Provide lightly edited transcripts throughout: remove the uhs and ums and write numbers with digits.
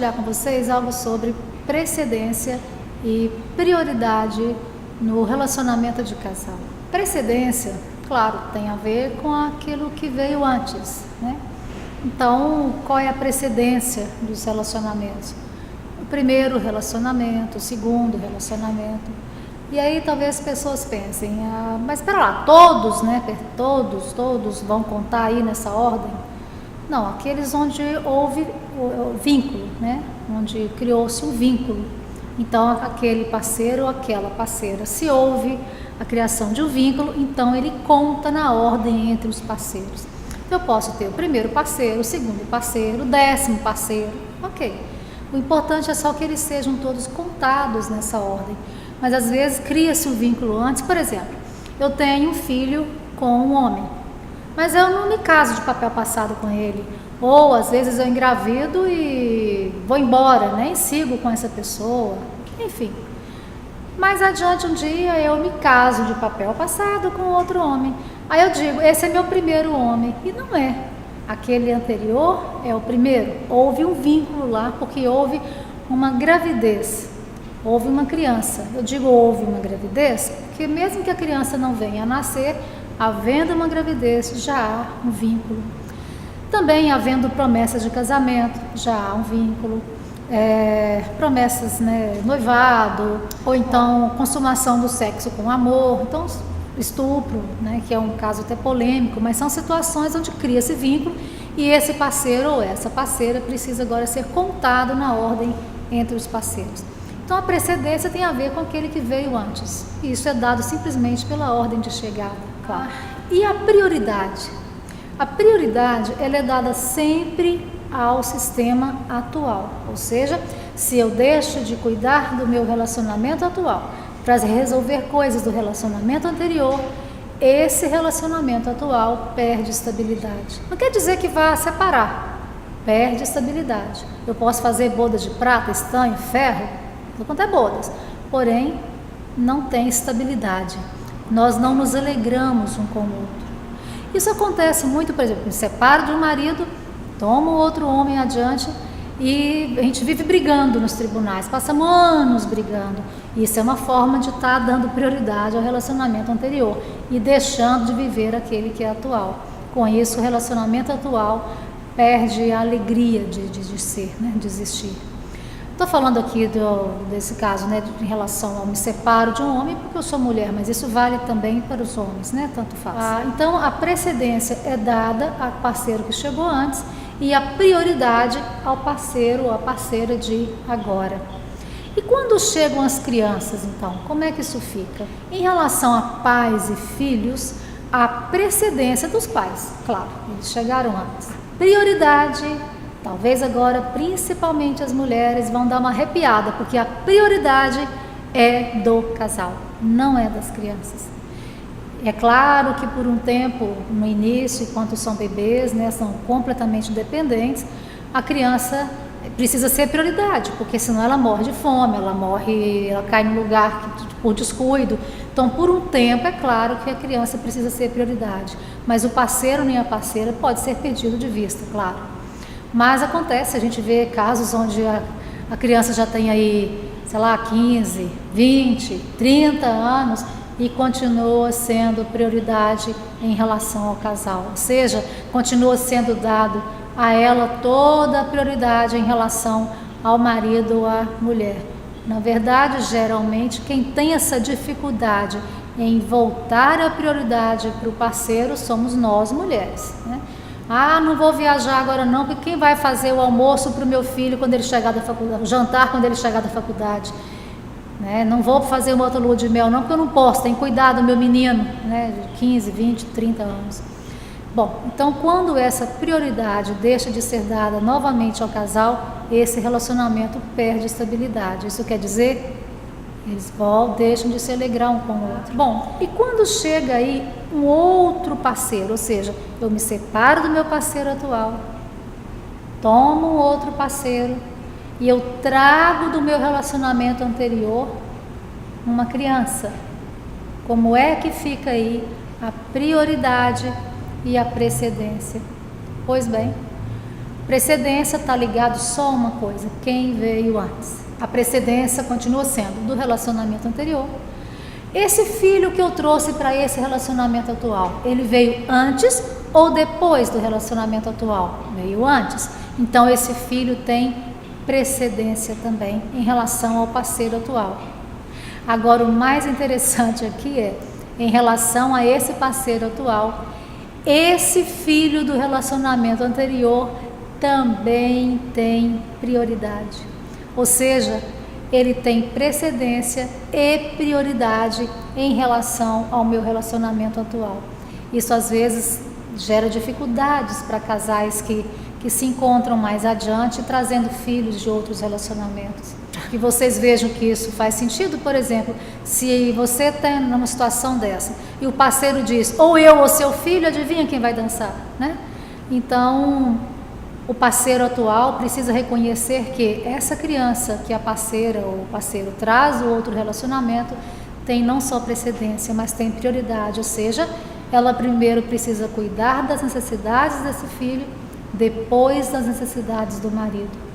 compartilhar com vocês algo sobre precedência e prioridade no relacionamento de casal. Precedência, claro, tem a ver com aquilo que veio antes, né? Então, qual é a precedência dos relacionamentos? O primeiro relacionamento, o segundo relacionamento. E aí talvez as pessoas pensem, mas espera lá, todos, né? Todos vão contar aí nessa ordem? Não, aqueles onde houve o vínculo, né? Onde criou-se um vínculo. Então, aquele parceiro ou aquela parceira, se houve a criação de um vínculo, então ele conta na ordem entre os parceiros. Eu posso ter o primeiro parceiro, o segundo parceiro, o 10º parceiro, ok. O importante é só que eles sejam todos contados nessa ordem. Mas às vezes cria-se um vínculo antes. Por exemplo, eu tenho um filho com um homem, mas eu não me caso de papel passado com ele. Ou às vezes eu engravido e vou embora, nem sigo com essa pessoa, enfim. Mais adiante um dia eu me caso de papel passado com outro homem. Aí eu digo, esse é meu primeiro homem. E não é. Aquele anterior é o primeiro. Houve um vínculo lá porque houve uma gravidez. Houve uma criança. Eu digo houve uma gravidez porque mesmo que a criança não venha a nascer, havendo uma gravidez, já há um vínculo. Também havendo promessas de casamento, já há um vínculo. Promessas, né, noivado, ou então consumação do sexo com amor, então estupro, né, que é um caso até polêmico, mas são situações onde cria-se vínculo e esse parceiro ou essa parceira precisa agora ser contado na ordem entre os parceiros. Então a precedência tem a ver com aquele que veio antes, e isso é dado simplesmente pela ordem de chegada, claro. E a prioridade? A prioridade ela é dada sempre ao sistema atual, ou seja, se eu deixo de cuidar do meu relacionamento atual para resolver coisas do relacionamento anterior, esse relacionamento atual perde estabilidade. Não quer dizer que vá separar, perde estabilidade. Eu posso fazer bodas de prata, estanho, ferro, tudo quanto é bodas, porém não tem estabilidade. Nós não nos alegramos um com o outro. Isso acontece muito, por exemplo, me separo de um marido, tomo outro homem adiante e a gente vive brigando nos tribunais, passamos anos brigando. Isso é uma forma de estar dando prioridade ao relacionamento anterior e deixando de viver aquele que é atual. Com isso, o relacionamento atual perde a alegria de ser, né, de existir. Estou falando aqui desse caso, né, em relação ao me separo de um homem porque eu sou mulher, mas isso vale também para os homens, né, tanto faz. Então, a precedência é dada ao parceiro que chegou antes e a prioridade ao parceiro ou à parceira de agora. E quando chegam as crianças, então, como é que isso fica? Em relação a pais e filhos, a precedência dos pais, claro, eles chegaram antes. Prioridade, talvez agora, principalmente as mulheres, vão dar uma arrepiada, porque a prioridade é do casal, não é das crianças. É claro que por um tempo, no início, enquanto são bebês, né, são completamente dependentes, a criança precisa ser prioridade, porque senão ela morre de fome, ela cai no lugar por descuido. Então, por um tempo, é claro que a criança precisa ser prioridade, mas o parceiro nem a parceira pode ser perdido de vista, claro. Mas acontece, a gente vê casos onde a criança já tem aí, sei lá, 15, 20, 30 anos e continua sendo prioridade em relação ao casal, ou seja, continua sendo dado a ela toda a prioridade em relação ao marido ou à mulher. Na verdade, geralmente, quem tem essa dificuldade em voltar a prioridade para o parceiro somos nós, mulheres, né? Não vou viajar agora não, porque quem vai fazer o almoço para o meu filho quando ele chegar da faculdade, o jantar quando ele chegar da faculdade? Né? Não vou fazer uma outra lua de mel não, porque eu não posso, tem que cuidar do meu menino, né, de 15, 20, 30 anos. Bom, então quando essa prioridade deixa de ser dada novamente ao casal, esse relacionamento perde estabilidade. Isso quer dizer, eles deixam de se alegrar um com o outro. Bom, e quando chega aí um outro parceiro, ou seja, eu me separo do meu parceiro atual, tomo um outro parceiro e eu trago do meu relacionamento anterior uma criança. Como é que fica aí a prioridade e a precedência? Pois bem, Precedência está ligado só a uma coisa: quem veio antes. A precedência continua sendo do relacionamento anterior. Esse filho que eu trouxe para esse relacionamento atual, ele veio antes ou depois do relacionamento atual? Veio antes. Então esse filho tem precedência também em relação ao parceiro atual. Agora, o mais interessante aqui é, em relação a esse parceiro atual, esse filho do relacionamento anterior também tem prioridade. Ou seja, ele tem precedência e prioridade em relação ao meu relacionamento atual. Isso às vezes gera dificuldades para casais que se encontram mais adiante, trazendo filhos de outros relacionamentos. Que vocês vejam que isso faz sentido. Por exemplo, se você está numa situação dessa e o parceiro diz, ou eu ou seu filho, adivinha quem vai dançar, né? Então, o parceiro atual precisa reconhecer que essa criança que a parceira ou o parceiro traz do outro relacionamento tem não só precedência, mas tem prioridade, ou seja, ela primeiro precisa cuidar das necessidades desse filho, depois das necessidades do marido.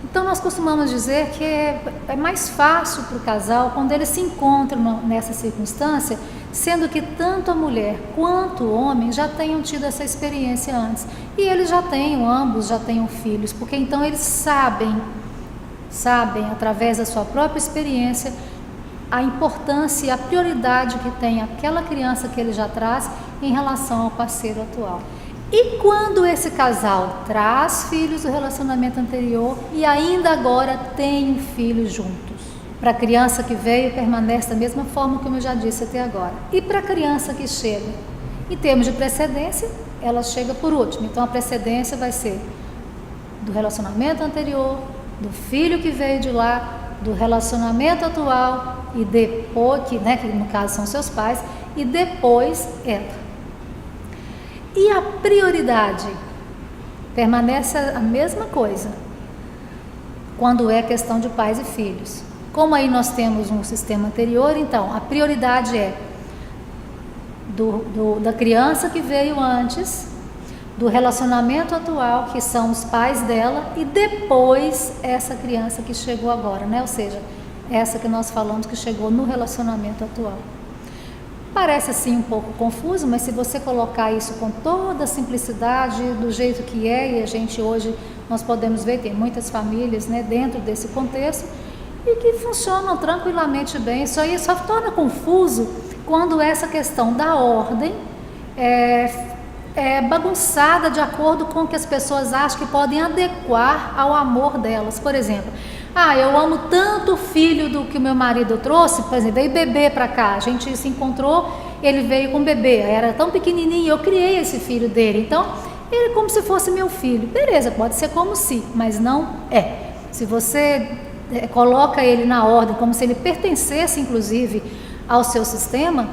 Então nós costumamos dizer que é mais fácil para o casal quando eles se encontram nessa circunstância, sendo que tanto a mulher quanto o homem já tenham tido essa experiência antes. E eles já tenham, ambos já tenham filhos, porque então eles sabem através da sua própria experiência, a importância e a prioridade que tem aquela criança que ele já traz em relação ao parceiro atual. E quando esse casal traz filhos do relacionamento anterior e ainda agora tem um filho juntos? Para a criança que veio, permanece da mesma forma como eu já disse até agora. E para a criança que chega? Em termos de precedência, ela chega por último. Então a precedência vai ser do relacionamento anterior, do filho que veio de lá, do relacionamento atual e depois, que no caso são seus pais, e depois ela. E a prioridade permanece a mesma coisa quando é questão de pais e filhos. Como aí nós temos um sistema anterior, então a prioridade é da criança que veio antes, do relacionamento atual, que são os pais dela, e depois essa criança que chegou agora, né? Ou seja, essa que nós falamos que chegou no relacionamento atual. Parece assim um pouco confuso, mas se você colocar isso com toda a simplicidade, do jeito que é, e a gente hoje, nós podemos ver, tem muitas famílias, né, dentro desse contexto, e que funcionam tranquilamente bem. Isso aí só torna confuso quando essa questão da ordem é bagunçada de acordo com o que as pessoas acham que podem adequar ao amor delas. Por exemplo, eu amo tanto o filho do que o meu marido trouxe, por exemplo, veio bebê para cá, a gente se encontrou, ele veio com bebê, era tão pequenininho, eu criei esse filho dele, então ele é como se fosse meu filho. Beleza, pode ser como se, mas não é. Se você coloca ele na ordem como se ele pertencesse inclusive ao seu sistema,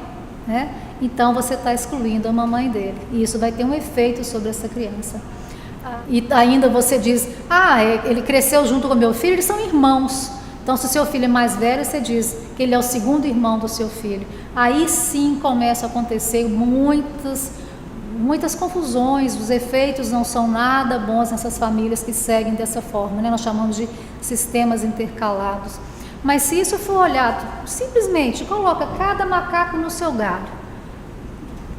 né, então você está excluindo a mamãe dele, e isso vai ter um efeito sobre essa criança. E ainda você diz, ele cresceu junto com meu filho, eles são irmãos. Então se o seu filho é mais velho, você diz que ele é o segundo irmão do seu filho. Aí sim começam a acontecer muitas confusões, os efeitos não são nada bons nessas famílias que seguem dessa forma, né? Nós chamamos de sistemas intercalados. Mas se isso for olhado, simplesmente coloca cada macaco no seu galho.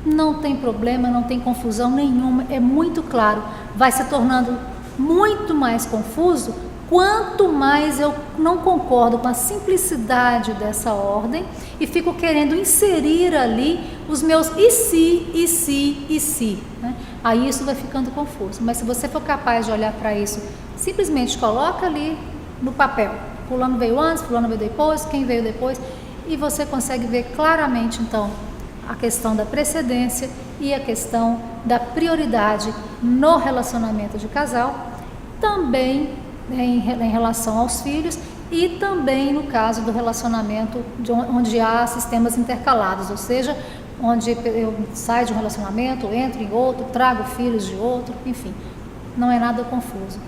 Não tem problema, não tem confusão nenhuma, é muito claro. Vai se tornando muito mais confuso quanto mais eu não concordo com a simplicidade dessa ordem e fico querendo inserir ali os meus e se, né? Aí isso vai ficando confuso. Mas se você for capaz de olhar para isso, simplesmente coloca ali no papel. Fulano veio antes, fulano veio depois, quem veio depois, e você consegue ver claramente então a questão da precedência e a questão da prioridade no relacionamento de casal, também em relação aos filhos e também no caso do relacionamento onde há sistemas intercalados, ou seja, onde eu saio de um relacionamento, entro em outro, trago filhos de outro, enfim, não é nada confuso.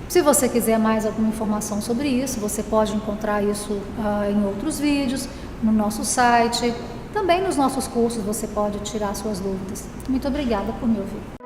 Se você quiser mais alguma informação sobre isso, você pode encontrar isso em outros vídeos, no nosso site. Também nos nossos cursos você pode tirar suas dúvidas. Muito obrigada por me ouvir.